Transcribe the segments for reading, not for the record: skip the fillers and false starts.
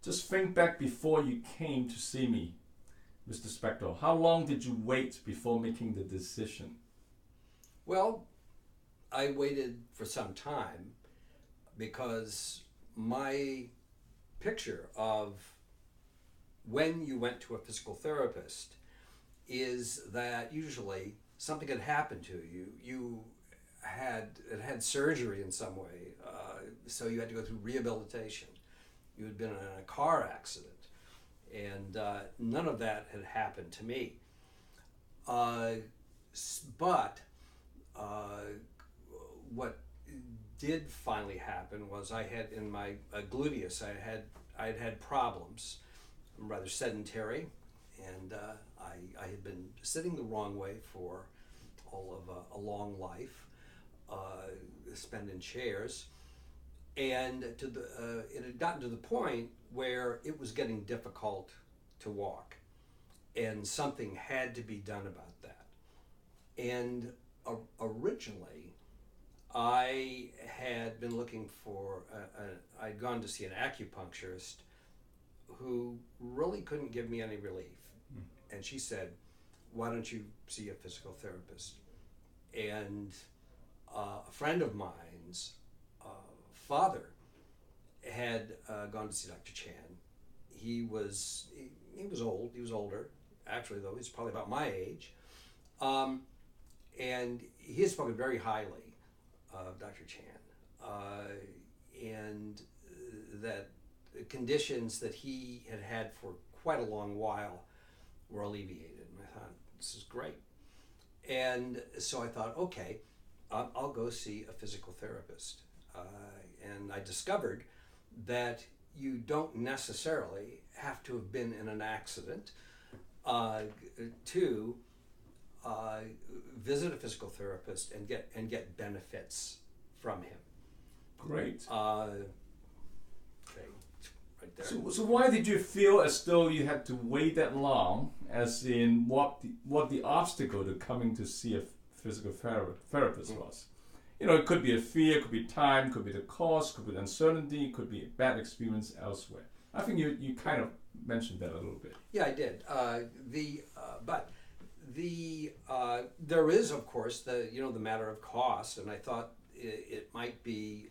Just think back before you came to see me, Mr. Spector. How long did you wait before making the decision? Well, I waited for some time because my picture of when you went to a physical therapist is that usually something had happened to you. You had surgery in some way, so you had to go through rehabilitation. You had been in a car accident, and none of that had happened to me. But what did finally happen was I had in my gluteus, I had problems. I'm rather sedentary, and I had been sitting the wrong way for all of a long life, spent in chairs, and it had gotten to the point where it was getting difficult to walk, and something had to be done about that. And originally, I had been looking for, I'd gone to see an acupuncturist who really couldn't give me any relief. And she said, why don't you see a physical therapist? And a friend of mine's father had gone to see Dr. Chan. He was old. He was older, actually, though. He's probably about my age. And he had spoken very highly of Dr. Chan. And that the conditions that he had had for quite a long while were alleviated. And I thought, this is great. And so I thought, okay, I'll go see a physical therapist. And I discovered that you don't necessarily have to have been in an accident to visit a physical therapist and get benefits from him. Great. Okay, right there. So why did you feel as though you had to wait that long? As in, what the obstacle to coming to see a physical therapist was? You know, it could be a fear, it could be time, could be the cost, could be the uncertainty, it could be a bad experience elsewhere. I think you kind of mentioned that a little bit. Yeah, I did. There is, of course, the matter of cost, and I thought it might be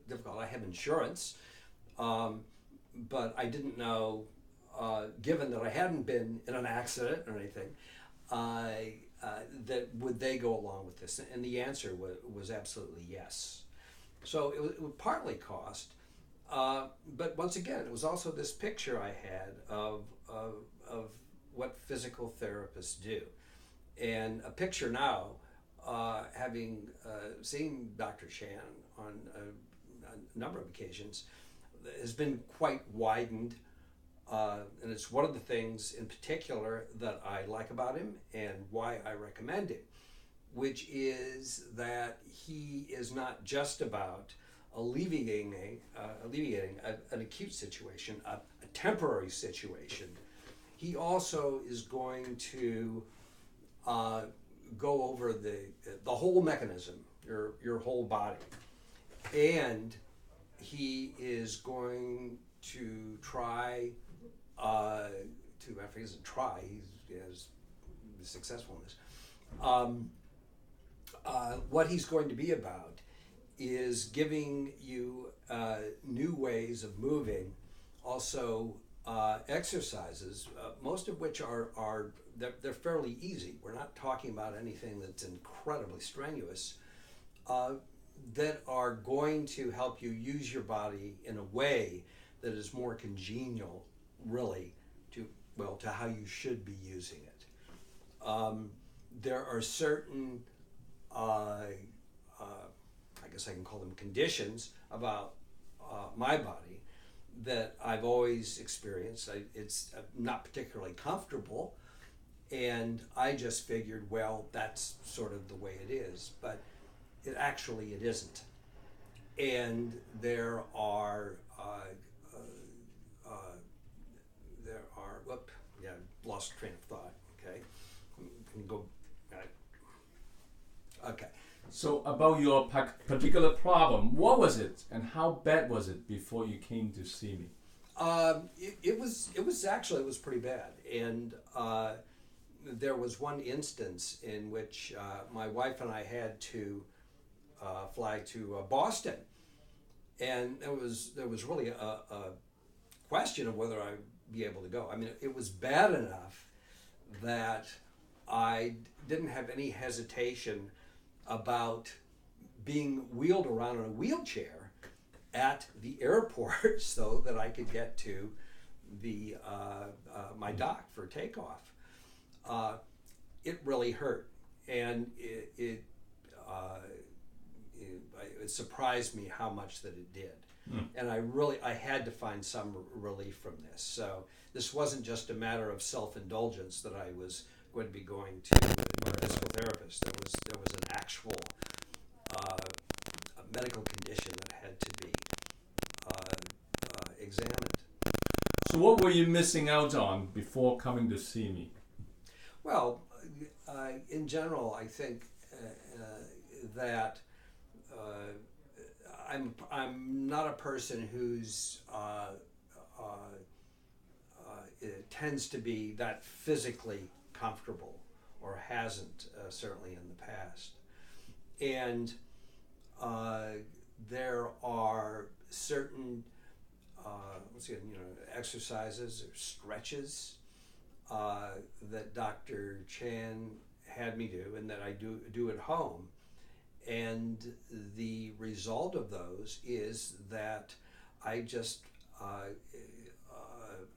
difficult. I have insurance, but I didn't know, given that I hadn't been in an accident or anything, that would they go along with this? And the answer was absolutely yes. So it was partly cost, but once again, it was also this picture I had of what physical therapists do, and a picture now, having seen Dr. Chan on a number of occasions, has been quite widened. And it's one of the things in particular that I like about him and why I recommend him, which is that he is not just about alleviating an acute situation, a temporary situation. He also is going to go over the whole mechanism, your whole body, and he is going to try he doesn't try, he has successful in this. What he's going to be about is giving you new ways of moving, also exercises, most of which they're fairly easy. We're not talking about anything that's incredibly strenuous, that are going to help you use your body in a way that is more congenial, really, to how you should be using it. There are certain, I guess I can call them conditions about my body that I've always experienced. It's not particularly comfortable, and I just figured, well, that's sort of the way it is, but it isn't. And there are lost train of thought. Okay, can go. Okay. So about your particular problem, what was it and how bad was it before you came to see me? It was pretty bad, and there was one instance in which my wife and I had to fly to Boston, and there was really a question of whether I'd be able to go. I mean, it was bad enough that I didn't have any hesitation about being wheeled around in a wheelchair at the airport so that I could get to the my dock for takeoff. It really hurt, and it surprised me how much that it did. And I had to find some relief from this. So this wasn't just a matter of self-indulgence that I was going to be going to a physical therapist. There was an actual a medical condition that had to be examined. So what were you missing out on before coming to see me? Well, in general, I think that I'm not a person who's tends to be that physically comfortable, or hasn't certainly in the past. And there are certain exercises or stretches that Dr. Chan had me do, and that I do at home. And the result of those is that I just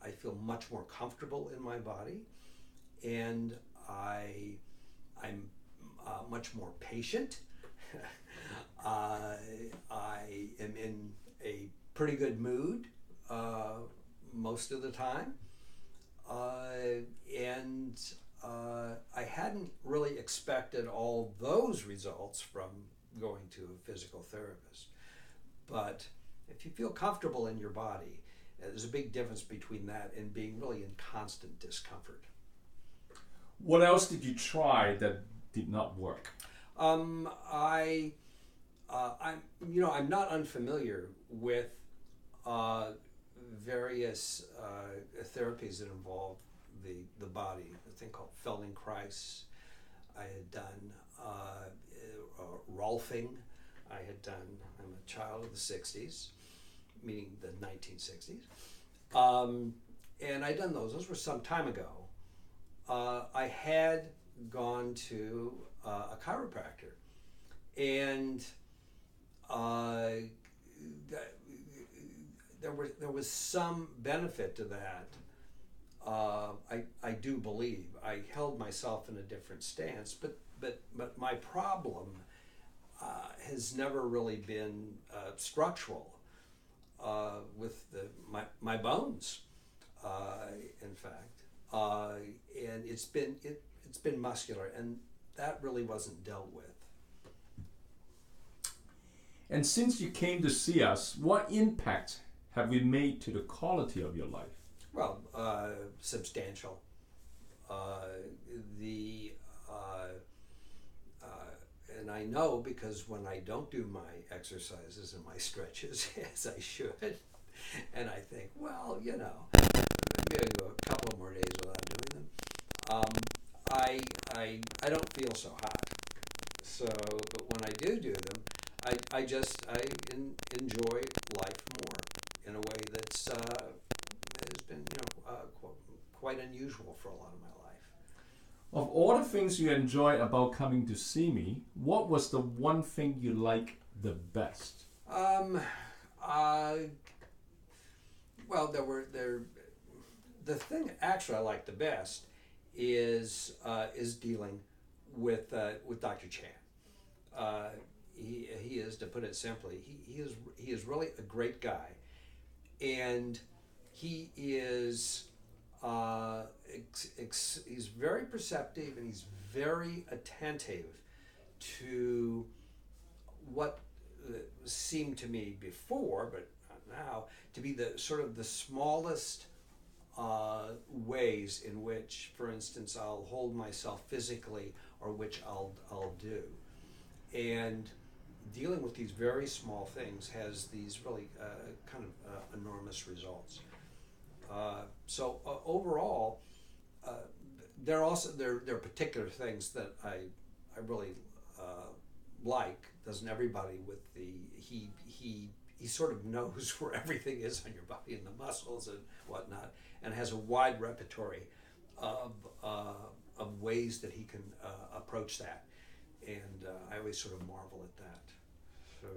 I feel much more comfortable in my body, and I'm much more patient. I am in a pretty good mood most of the time, and I hadn't really expected all those results from going to a physical therapist. But if you feel comfortable in your body, there's a big difference between that and being really in constant discomfort. What else did you try that did not work? I'm not unfamiliar with various therapies that involve the body. A thing called Feldenkrais. I had done Rolfing. I had done. I'm a child of the '60s, meaning the 1960s, and I'd done those. Those were some time ago. I had gone to a chiropractor, and there was some benefit to that. I do believe I held myself in a different stance, but my problem has never really been structural with my bones, in fact, and it's been muscular, and that really wasn't dealt with. And since you came to see us, what impact have we made to the quality of your life? Well, substantial. And I know, because when I don't do my exercises and my stretches as I should, and I think, well, maybe I can go a couple more days without doing them, I don't feel so hot. So, but when I do them, I enjoy life more in a way that's has been quite unusual for a lot of my life. Of all the things you enjoy about coming to see me, what was the one thing you like the best? The thing actually I like the best is dealing with Dr. Chan. He is, to put it simply, he is really a great guy, and he is he's very perceptive, and he's very attentive to what seemed to me before, but not now, to be the sort of the smallest ways in which, for instance, I'll hold myself physically, or which I'll do. And dealing with these very small things has these really kind of enormous results. Overall, there are particular things that I really like. Doesn't everybody with the he sort of knows where everything is on your body and the muscles and whatnot, and has a wide repertoire of ways that he can approach that, and I always sort of marvel at that. So,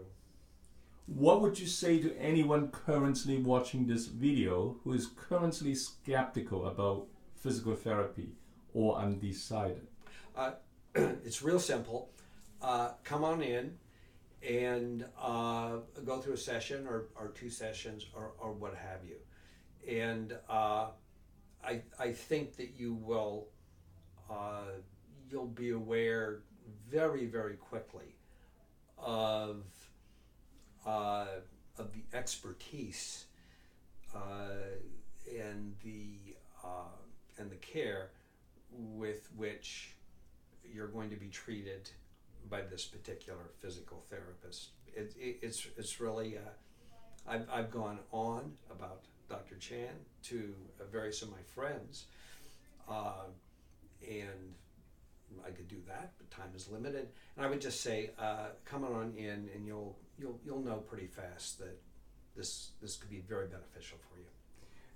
what would you say to anyone currently watching this video who is currently skeptical about physical therapy or undecided? It's real simple. Come on in and go through a session or two sessions or what have you. And I think that you'll be aware very, very quickly of the expertise and the care with which you're going to be treated by this particular physical therapist. It's really I've gone on about Dr. Chan to various of my friends, and I could do that, but time is limited. And I would just say, come on in, and you'll know pretty fast that this could be very beneficial for you.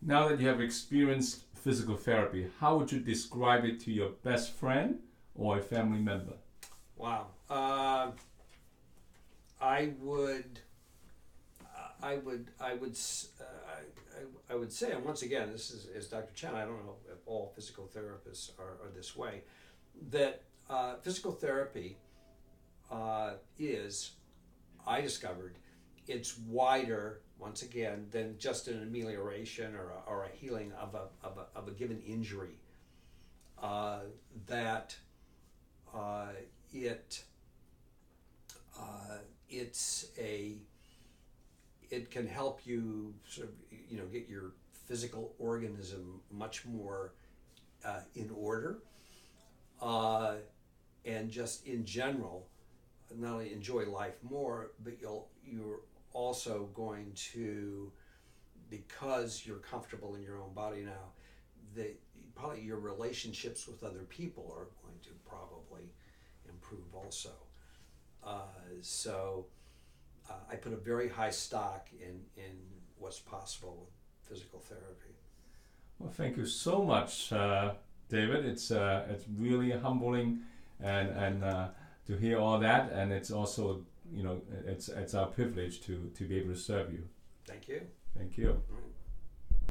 Now that you have experienced physical therapy, how would you describe it to your best friend or a family member? Wow. I would say, and once again, this is Dr. Chan. I don't know if all physical therapists are this way. That physical therapy is, I discovered, it's wider once again than just an amelioration or a healing of a given injury. It can help you sort of get your physical organism much more in order, and just in general not only enjoy life more, but you're also going to, because you're comfortable in your own body now, that probably your relationships with other people are going to probably improve also. I put a very high stock in what's possible with physical therapy. Well, thank you so much, David. It's really humbling and to hear all that, and it's also it's our privilege to be able to serve you. Thank you. Thank you.